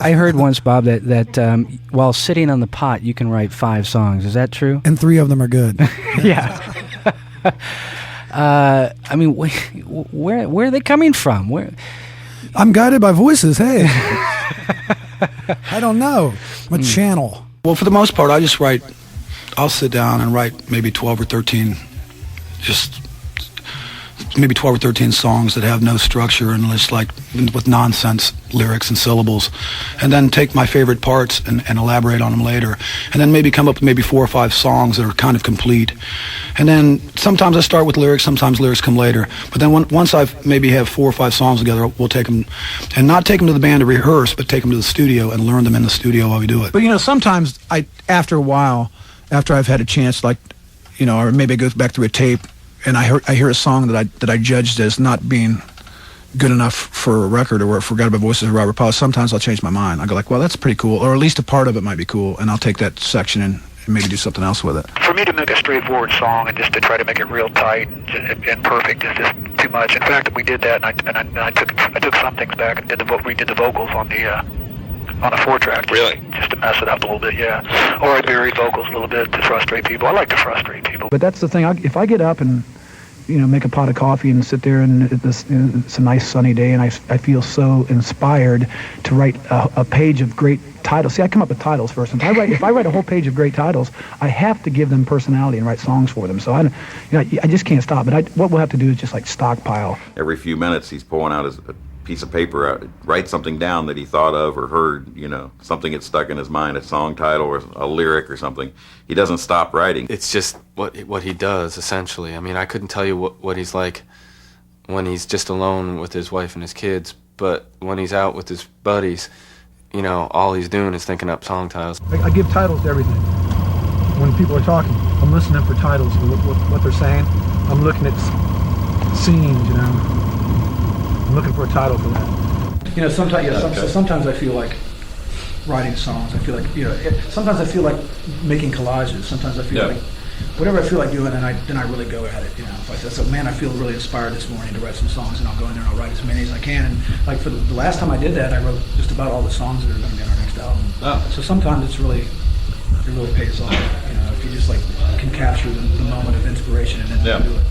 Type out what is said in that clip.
I heard once, Bob, that while sitting on the pot, you can write 5 songs. Is that true? And 3 of them are good. Yeah. I mean, where are they coming from? I'm guided by voices. Hey, I don't know. I'm a channel. Well, for the most part, I'll sit down and write maybe 12 or 13, just maybe 12 or 13 songs that have no structure and just like with nonsense lyrics and syllables, and then take my favorite parts and elaborate on them later, and then maybe come up with maybe 4 or 5 songs that are kind of complete. And then sometimes I start with lyrics, sometimes lyrics come later. But then once I've maybe have 4 or 5 songs together, we'll take them, and not take them to the band to rehearse, but take them to the studio and learn them in the studio while we do it. But, sometimes after a while, after I've had a chance, or maybe I go back through a tape, and I hear a song that I judged as not being good enough for a record, or Forgot About Voices of Robert Powell. Sometimes I'll change my mind. I go like, well, that's pretty cool, or at least a part of it might be cool, and I'll take that section and maybe do something else with it. For me to make a straightforward song and just to try to make it real tight and perfect is just too much. In fact, we did that, and I took some things back and we did the vocals on the 4-track. Really? Just to mess it up a little bit, yeah. Or I buried vocals a little bit to frustrate people. I like to frustrate people. But that's the thing. If I get up and make a pot of coffee and sit there, and it's a nice sunny day, and I feel so inspired to write a page of great titles. See, I come up with titles first. If I write a whole page of great titles, I have to give them personality and write songs for them. So I just can't stop. But what we'll have to do is just like stockpile. Every few minutes, he's pulling out a piece of paper out, write something down that he thought of or heard, something that stuck in his mind, a song title or a lyric or something. He doesn't stop writing. It's just what he does, essentially. I mean, I couldn't tell you what he's like when he's just alone with his wife and his kids, but when he's out with his buddies, all he's doing is thinking up song titles. I give titles to everything. When people are talking, I'm listening for titles for what they're saying. I'm looking at scenes, I'm looking for a title for that. Sometimes I feel like writing songs. I feel like, sometimes I feel like making collages. Sometimes I feel like whatever I feel like doing, then I really go at it. If I say, so, man, I feel really inspired this morning to write some songs, and I'll go in there and I'll write as many as I can. And like for the last time I did that, I wrote just about all the songs that are going to be on our next album. Oh. So sometimes it really pays off. If you just can capture the moment of inspiration and then do it.